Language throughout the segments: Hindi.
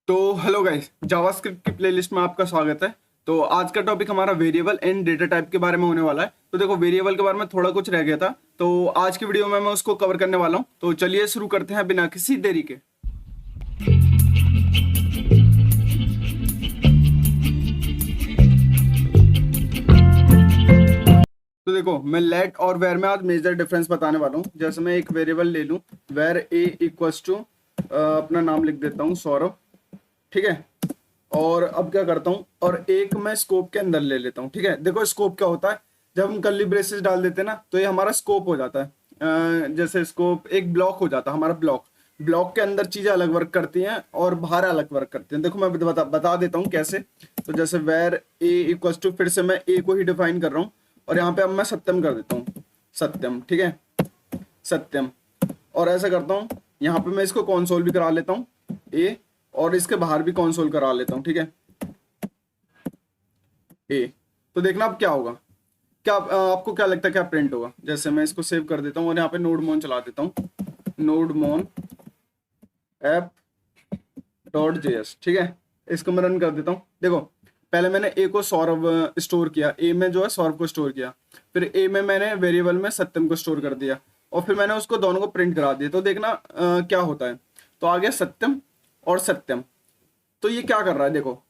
तो हेलो गाइस, जावास्क्रिप्ट की प्लेलिस्ट में आपका स्वागत है। तो आज का टॉपिक हमारा वेरिएबल एंड डेटा टाइप के बारे में होने वाला है। तो देखो, वेरिएबल के बारे में थोड़ा कुछ रह गया था, तो आज की वीडियो में मैं उसको कवर करने वाला हूँ। तो चलिए शुरू करते हैं बिना किसी देरी के। तो देखो, मैं लेट और वेर में आज मेजर डिफरेंस बताने वाला हूँ। जैसे मैं एक वेरिएबल ले लूँ, वेर ए इक्वल्स टू अपना नाम लिख देता हूँ सौरभ, ठीक है। और अब क्या करता हूँ, और एक मैं स्कोप के अंदर ले लेता हूँ, ठीक है। देखो स्कोप क्या होता है, जब हम कर्ली ब्रेसेस डाल देते हैं ना, तो ये हमारा स्कोप हो जाता है। जैसे स्कोप एक ब्लॉक हो जाता है हमारा। ब्लॉक के अंदर चीजें अलग वर्क करती हैं और बाहर अलग वर्क करती हैं। देखो मैं बता देता हूँ कैसे। तो जैसे वेर ए इक्वल्स टू, फिर से मैं ए को ही डिफाइन कर रहा हूँ, और यहाँ पे अब मैं सत्यम कर देता हूँ, सत्यम, ठीक है, सत्यम। और ऐसा करता हूँ, यहाँ पे मैं इसको कॉन्सोल भी करा लेता हूँ ए, और इसके बाहर भी कॉन्सोल करा लेता हूँ, ठीक है, ए। तो देखना अब क्या होगा, क्या आपको क्या लगता है क्या प्रिंट होगा। जैसे मैं इसको सेव कर देता हूँ और यहाँ पे नोड मोन चला देता हूँ, नोड मोन ऐप डॉट जेएस, ठीक है। इसको मैं रन कर देता हूँ। देखो, पहले मैंने ए को सौरभ स्टोर किया, ए में जो है सौरभ को स्टोर किया, फिर ए में मैंने वेरिएबल में सत्यम को स्टोर कर दिया, और फिर मैंने उसको दोनों को प्रिंट करा दिया। तो देखना क्या होता है। तो आ गया सत्यम और सत्यम। तो ये क्या कर रहा है, देखो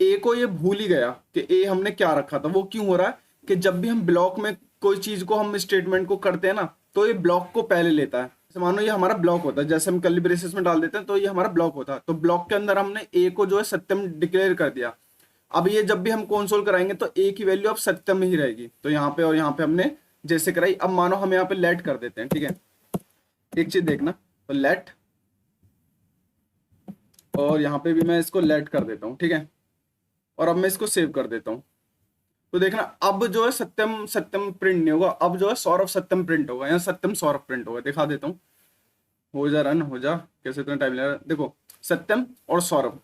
ए को ये भूल ही गया कि ए हमने क्या रखा था। वो क्यों हो रहा है कि जब भी हम ब्लॉक में कोई चीज को, हम स्टेटमेंट को करते हैं ना, तो ये ब्लॉक को पहले लेता है। जैसे मानो ये हमारा ब्लॉक होता है, जैसे हम कर्ली ब्रेसेस में डाल देते हैं, तो ये हमारा ब्लॉक होता है। तो ब्लॉक के अंदर हमने ए को जो है सत्यम डिक्लेयर कर दिया। अब ये जब भी हम कंसोल कराएंगे तो ए की वैल्यू अब सत्यम ही रहेगी। तो यहाँ पे और यहाँ पे हमने जैसे कराई। अब मानो हम यहाँ पे लेट कर देते हैं, ठीक है। एक चीज देखना, तो लेट, और यहाँ पे भी मैं इसको लेट कर देता हूँ, ठीक है। और अब मैं इसको सेव कर देता हूँ। तो देखना अब जो है सत्यम सत्यम प्रिंट नहीं होगा, अब जो है सौरभ सत्यम प्रिंट होगा, या सत्यम सौरभ प्रिंट होगा। दिखा देता हूँ, हो जा रन, हो जा, कैसे इतना टाइम ले रहा है। देखो सत्यम और सौरभ,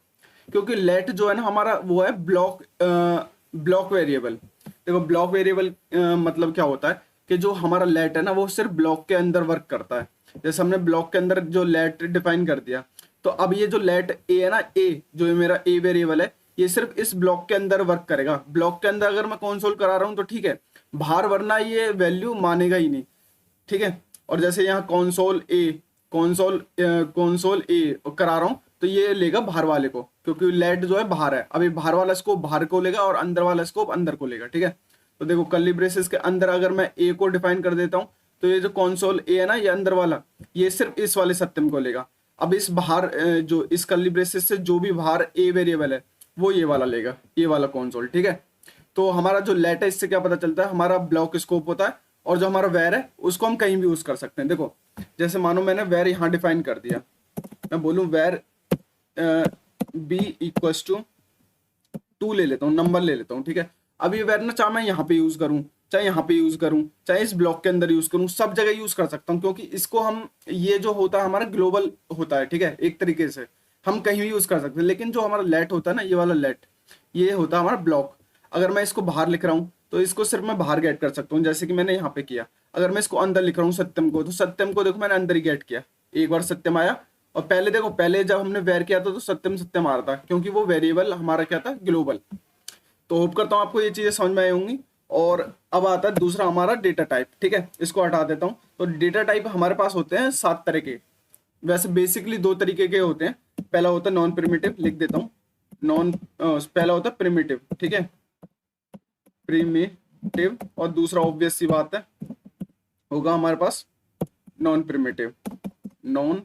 क्योंकि लेट जो है ना हमारा, वो है ब्लॉक वेरिएबल। देखो ब्लॉक वेरिएबल मतलब क्या होता है कि जो हमारा लेट है ना, वो सिर्फ ब्लॉक के अंदर वर्क करता है। जैसे हमने ब्लॉक के अंदर जो लेट डिफाइन कर दिया, तो अब ये जो लेट ए है ना, ए जो ये मेरा ए वेरिएबल है, ये सिर्फ इस ब्लॉक के अंदर वर्क करेगा। ब्लॉक के अंदर अगर मैं कंसोल करा रहा हूँ तो ठीक है, बाहर वरना ये वैल्यू मानेगा ही नहीं, ठीक है। और जैसे यहाँ कॉन्सोल ए करा रहा हूँ, तो ये लेगा बाहर वाले को, क्योंकि लेट जो है बाहर है। अभी बाहर वाला स्कोप बाहर को लेगा और अंदर वाला स्कोप अंदर को लेगा, ठीक है। तो देखो कर्ली ब्रेसेस के अंदर अगर मैं ए को डिफाइन कर देता हूँ, तो ये जो कॉन्सोल ए है ना, ये अंदर वाला, ये सिर्फ इस वाले सत्यम को लेगा। अब इस बाहर जो इस कर्ली ब्रेसेस से जो भी बाहर ए वेरिएबल है, वो ये वाला लेगा, ये वाला कॉन्सोल, ठीक है। तो हमारा जो लेट है, इससे क्या पता चलता है, हमारा ब्लॉक स्कोप होता है, और जो हमारा वेर है उसको हम कहीं भी यूज कर सकते हैं। देखो जैसे मानो मैंने वेर यहाँ डिफाइन कर दिया, मैं बोलूँ वेर बी इक्वल्स टू 2 ले लेता हूँ, नंबर ले लेता हूँ, ठीक है। अब ये वेर ना, चाहे मैं यहाँ पे यूज करूँ, चाहे यहाँ पे यूज करूँ, चाहे इस ब्लॉक के अंदर यूज करूँ, सब जगह यूज कर सकता हूँ, क्योंकि इसको हम, ये जो होता है हमारा ग्लोबल होता है, ठीक है। एक तरीके से हम कहीं भी यूज कर सकते हैं। लेकिन जो हमारा लेट होता है ना, ये वाला लेट, ये होता है हमारा ब्लॉक। अगर मैं इसको बाहर लिख रहा हूँ, तो इसको सिर्फ मैं बाहर गेट कर सकता हूँ, जैसे कि मैंने यहाँ पे किया। अगर मैं इसको अंदर लिख रहा हूँ सत्यम को, तो सत्यम को देखो मैंने अंदर ही गेट किया, एक बार सत्यम आया। और पहले देखो, पहले जब हमने वेर किया था तो सत्यम सत्यम आ रहा था, क्योंकि वो वेरिएबल हमारा क्या था, ग्लोबल। तो होप करता हूँ आपको ये चीजें समझ में आई होंगी। और अब आता है दूसरा हमारा डेटा टाइप, ठीक है। इसको हटा देता हूँ। तो डेटा टाइप हमारे पास होते हैं 7 तरह के। वैसे बेसिकली 2 तरीके के होते हैं। पहला होता है नॉन प्रिमिटिव, लिख देता हूँ पहला होता है प्रिमिटिव, ठीक है, प्रिमिटिव। और दूसरा ऑब्वियस सी बात है, होगा हमारे पास नॉन प्रिमिटिव, नॉन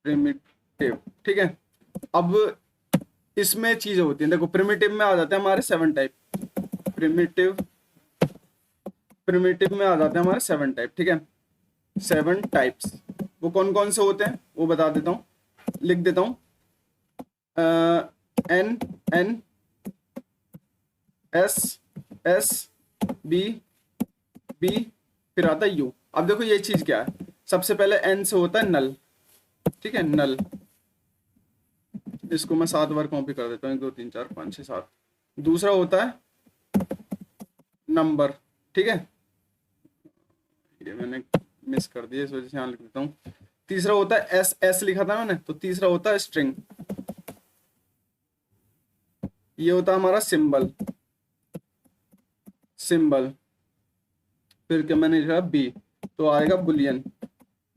प्रिमिटिव, ठीक है। अब इसमें चीजें होती हैं, देखो प्रिमिटिव में आ जाते हैं हमारे 7 टाइप, प्रिमिटिव में आ जाते हैं हमारे 7 टाइप, ठीक है, 7 टाइप्स। वो कौन कौन से होते हैं वो बता देता हूँ, लिख देता हूँ, N N S S B B, फिर आता है यू। अब देखो ये चीज क्या है, सबसे पहले एन से होता है नल, ठीक है, नल। इसको मैं 7 बार कॉपी कर देता हूँ, 1 2 3 4 5 6 7। दूसरा होता है नंबर, ठीक है, ये मैंने मिस कर दिया, इस वजह से यहाँ लिख देता हूँ। तीसरा होता है एस, एस लिखा था मैंने, तो तीसरा होता है स्ट्रिंग। ये होता है हमारा सिंबल, सिंबल। फिर क्या मैंने लिखा बी, तो आएगा बुलियन।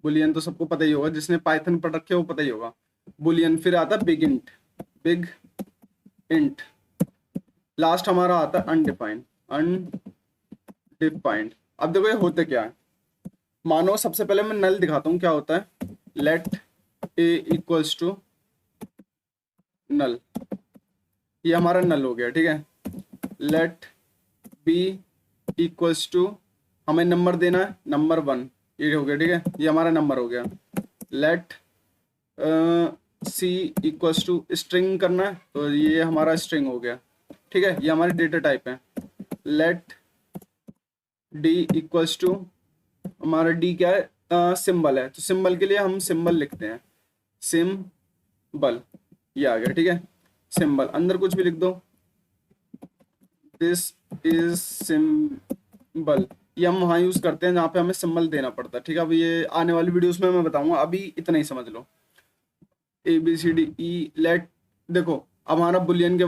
बुलियन तो सबको पता ही होगा, जिसने पाइथन पढ़ रखे हो वो पता ही होगा, बुलियन। फिर आता big int, big int. Last हमारा आता है अनडिफाइंड, अनडिफाइंड। अब देखो ये होते क्या है, मानो सबसे पहले मैं नल दिखाता हूँ क्या होता है। Let a equals to null, ये हमारा नल हो गया, ठीक है। लेट बी इक्वल्स टू, हमें नंबर देना है नंबर 1, ये हो गया, ठीक है, ये हमारा नंबर हो गया। Let c equals to string करना है, तो ये हमारा स्ट्रिंग हो गया, ठीक है, ये हमारी डेटा टाइप है। लेट डी इक्वल्स टू, हमारा डी क्या है, सिंबल है, तो सिंबल के लिए हम सिंबल लिखते हैं, सिंबल, ये आ गया, ठीक है। सिंबल, अंदर कुछ भी लिख दो, दिस इज सिंबल। ये हम वहाँ यूज करते हैं जहाँ पे हमें सिंबल देना पड़ता है, ठीक है। अब ये आने वाली वीडियोस में मैं बताऊंगा, अभी इतना ही समझ लो। A B C D E let, देखो अब हमारा बुलियन के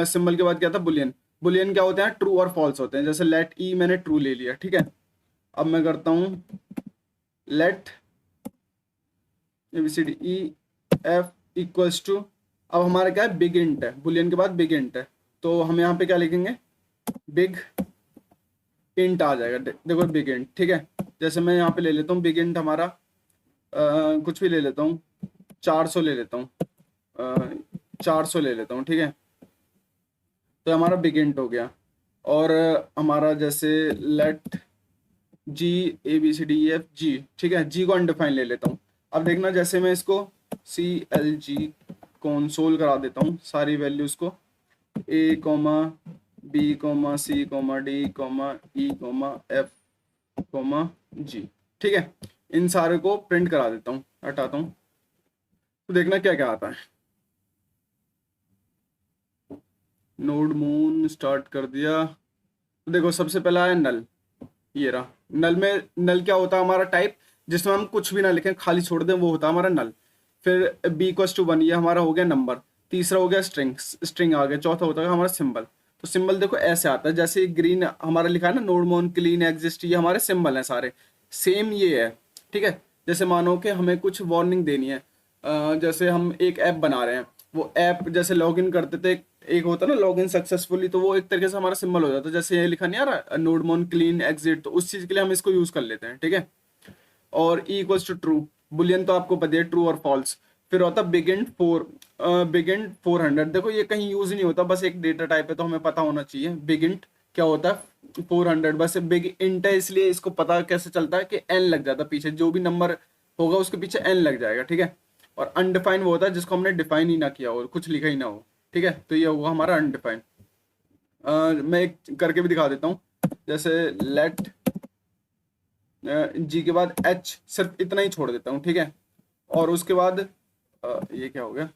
सिंबल के बाद क्या था, बुलियन। बुलियन क्या होते हैं, ट्रू और फॉल्स होते हैं। जैसे लेट ई मैंने ट्रू ले लिया, ठीक है। अब मैं करता हूँ let a B C D e f equals to, अब हमारा क्या है, बिग इंट है, बुलियन के बाद बिग इंट है, तो हम यहाँ पे क्या लिखेंगे, बिग इंट आ जाएगा। देखो बिग इंट, ठीक है। जैसे मैं यहाँ पे ले लेता हूँ बिग इंट हमारा, कुछ भी ले लेता हूँ, 400 ले लेता हूँ, 400 ले लेता हूँ, ठीक है। तो हमारा बिग इंट हो गया। और हमारा जैसे let g a B C d f g, ठीक है, जी को अनडिफाइन ले लेता हूँ। अब देखना, जैसे मैं इसको सी एल जी कंसोल करा देता हूँ सारी वैल्यूज को, A comma B comma C comma D comma E comma F comma G, ठीक है। इन सारे को प्रिंट करा देता हूँ, हटाता हूँ, तो देखना क्या क्या आता है। नोड मून स्टार्ट कर दिया, तो देखो सबसे पहला है नल, ये रहा। नल में, नल क्या होता है, हमारा टाइप जिसमें हम कुछ भी ना लिखें खाली छोड़ दें, वो होता है हमारा नल। फिर बी इक्वल्स टू 1, ये हमारा हो गया नंबर। तीसरा हो गया स्ट्रिंग, स्ट्रिंग आ गया। चौथा होता है हमारा सिंबल, तो सिंबल देखो ऐसे आता है, जैसे ग्रीन हमारा लिखा है ना, नोड मोन क्लीन एग्जिस्ट, ये हमारे सिंबल हैं सारे, सेम ये है, ठीक है। जैसे मानो कि हमें कुछ वार्निंग देनी है, जैसे हम एक ऐप बना रहे हैं, वो ऐप जैसे लॉगिन करते थे, एक होता है ना लॉगिन सक्सेसफुली, तो वो एक तरीके से हमारा सिंबल हो जाता है। जैसे ये लिखा नहीं आ रहा नोड मोन क्लीन एग्जिट, तो उस चीज के लिए हम इसको यूज कर लेते हैं, ठीक है। और e equals to true, boolean तो आपको पता है ट्रू और फॉल्स। फिर होता है बिग इंट 4, बिग इंट 400, देखो ये कहीं यूज नहीं होता, बस एक डेटा टाइप है तो हमें पता होना चाहिए बिग इंट क्या होता है, 400। बस बिग इंट है इसलिए इसको पता कैसे चलता है कि एन लग जाता है पीछे, जो भी नंबर होगा उसके पीछे एन लग जाएगा, ठीक है। और अनडिफाइन वो होता है जिसको हमने डिफाइन ही ना किया हो, कुछ लिखा ही ना हो, ठीक है, तो ये होगा हमारा अनडिफाइन। मैं एक करके भी दिखा देता हूँ, जैसे लेट जी के बाद एच, सिर्फ इतना ही छोड़ देता हूँ, ठीक है। और उसके बाद ये क्या हो गया,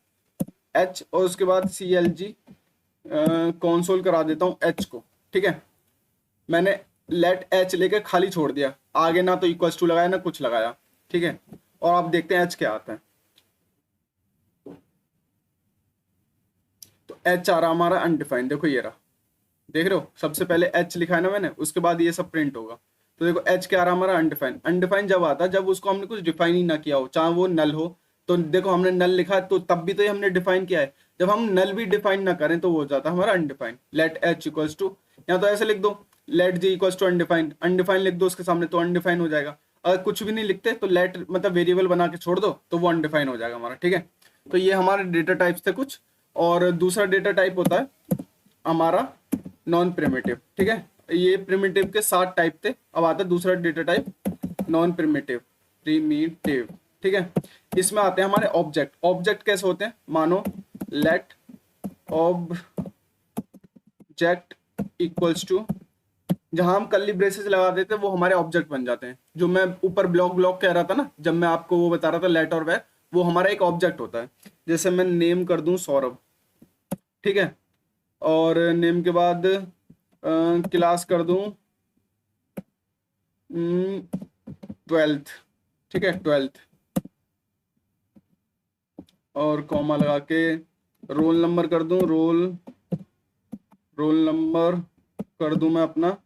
एच, और उसके बाद सी एल जी कॉन्सोल करा देता हूँ एच को, ठीक है। मैंने लेट एच लेके खाली छोड़ दिया, आगे ना तो इक्वल्स टू लगाया ना कुछ लगाया, ठीक है। और आप देखते हैं एच क्या आता है, तो एच आ रहा हमारा अनडिफाइंड, देखो ये रहा, देख रहे हो, सबसे पहले एच लिखा है ना मैंने, उसके बाद ये सब प्रिंट होगा। तो देखो एच क्या आ रहा हमारा अनडिफाइंड। अनडिफाइंड जब आता है जब उसको हमने कुछ डिफाइन ही ना किया हो, चाहे वो नल हो, तो देखो हमने नल लिखा है तो तब भी तो ये हमने डिफाइन किया है, जब हम नल भी डिफाइन ना करें तो वो हो जाता है हमारा undefined. Let h equals to, या तो ऐसे लिख दो let g equals to undefined, undefined लिख दो उसके सामने तो अनडिफाइंड हो जाएगा। अगर कुछ भी नहीं लिखते तो लेट मतलब वेरिएबल बना के छोड़ दो तो वो अनडिफाइंड हो जाएगा हमारा, ठीक है। तो ये हमारे डेटा टाइप्स थे कुछ। और दूसरा डेटा टाइप होता है हमारा नॉन प्रिमिटिव, ठीक है। ये प्रिमिटिव के 7 टाइप थे, अब आता है दूसरा data type non primitive, primitive, ठीक है। इसमें आते हैं हमारे ऑब्जेक्ट। ऑब्जेक्ट कैसे होते हैं, मानो लेट ऑब्जेक्ट इक्वल्स टू, जहां हम कर्ली ब्रेसेस लगा देते हैं वो हमारे ऑब्जेक्ट बन जाते हैं। जो मैं ऊपर ब्लॉक ब्लॉक कह रहा था ना, जब मैं आपको वो बता रहा था लेट और वेर, वो हमारा एक ऑब्जेक्ट होता है। जैसे मैं नेम कर दूं सौरभ, ठीक है, और नेम के बाद क्लास कर दूं 12th, ठीक है, 12th। और कॉमा लगा के रोल नंबर कर दूं, रोल नंबर कर दूं मैं अपना,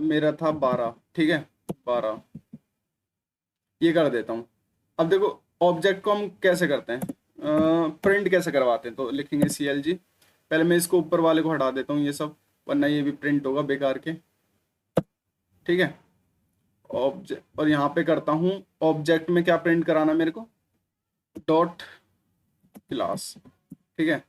मेरा था 12, ठीक है 12, ये कर देता हूँ। अब देखो ऑब्जेक्ट को हम कैसे करते हैं, प्रिंट कैसे करवाते हैं, तो लिखेंगे CLG। पहले मैं इसको ऊपर वाले को हटा देता हूँ ये सब, वरना ये भी प्रिंट होगा बेकार के, ठीक है। ऑब्जेक्ट, और यहाँ पे करता हूँ ऑब्जेक्ट में क्या प्रिंट कराना मेरे को, डॉट क्लास, ठीक है।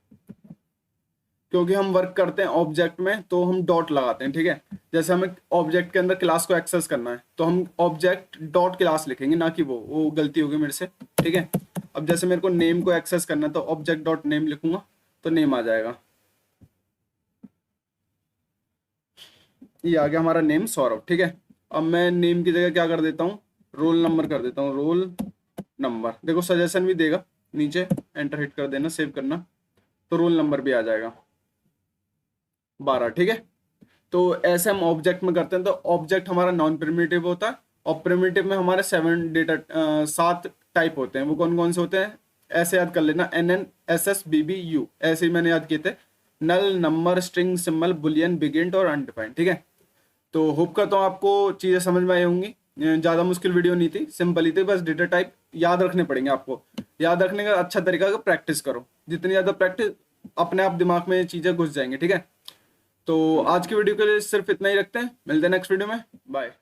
क्योंकि हम वर्क करते हैं ऑब्जेक्ट में तो हम डॉट लगाते हैं, ठीक है। जैसे हमें ऑब्जेक्ट के अंदर क्लास को एक्सेस करना है तो हम ऑब्जेक्ट डॉट क्लास लिखेंगे, ना कि वो गलती होगी मेरे से, ठीक है। अब जैसे मेरे को नेम को एक्सेस करना है तो ऑब्जेक्ट डॉट नेम लिखूंगा तो नेम आ जाएगा। ये आ गया हमारा नेम सौरभ, ठीक है। अब मैं नेम की जगह क्या कर देता हूँ, रोल नंबर कर देता हूँ, रोल नंबर। देखो सजेशन भी देगा नीचे, एंटर हिट कर देना, सेव करना, तो रोल नंबर भी आ जाएगा 12, ठीक है। तो ऐसे हम ऑब्जेक्ट में करते हैं। तो ऑब्जेक्ट हमारा नॉन प्रिमिटिव होता है, और प्रिमिटिव में हमारे 7 टाइप होते हैं। वो कौन कौन से होते हैं, ऐसे याद कर लेना, NN SS BB U, ऐसे ही मैंने याद किए थे, नल, नंबर, स्ट्रिंग, सिंबल, बुलियन, बिगिंट और अनडिफाइंड, ठीक है। तो होप करता हूँ आपको चीज़ें समझ में आई होंगी। ज़्यादा मुश्किल वीडियो नहीं थी, सिंपल ही थी, बस डेटा टाइप याद रखने पड़ेंगे आपको। याद रखने का अच्छा तरीका है प्रैक्टिस करो, जितनी ज़्यादा प्रैक्टिस अपने आप दिमाग में चीज़ें घुस जाएंगी, ठीक है। तो आज की वीडियो के लिए सिर्फ इतना ही रखते हैं, मिलते हैं नेक्स्ट वीडियो में, बाय।